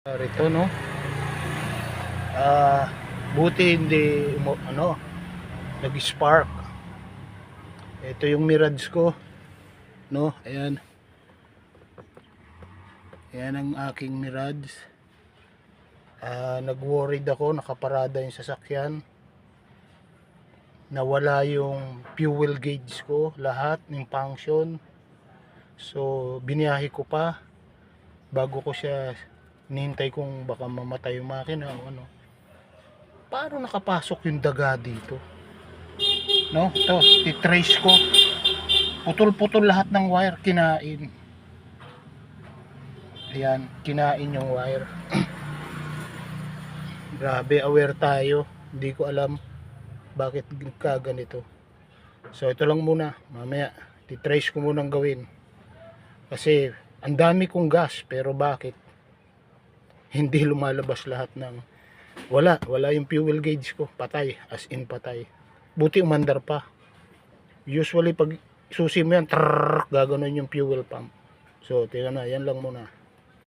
Rito no, ah buti hindi nag-spark. Ito yung Mirage ko no, ayan ang aking Mirage. Nag-worried ako, nakaparada yung sasakyan, nawala yung fuel gauge ko, lahat ng function. So biniyahe ko pa bago ko siya, nihintay kong baka mamatay yung makina o ano. Paano nakapasok yung daga dito no? Ito, titrace ko, putol-putol lahat ng wire, kinain. Ayan, kinain yung wire. Grabe, aware tayo. Hindi ko alam bakit ganito. So ito lang muna, mamaya titrace ko munang gawin. Kasi ang dami kong gas, pero bakit hindi lumalabas lahat ng wala yung fuel gauge ko, patay, as in patay. Buti umandar pa. Usually pag susi mo yan, gaganon yung fuel pump. So tingnan na, yan lang muna.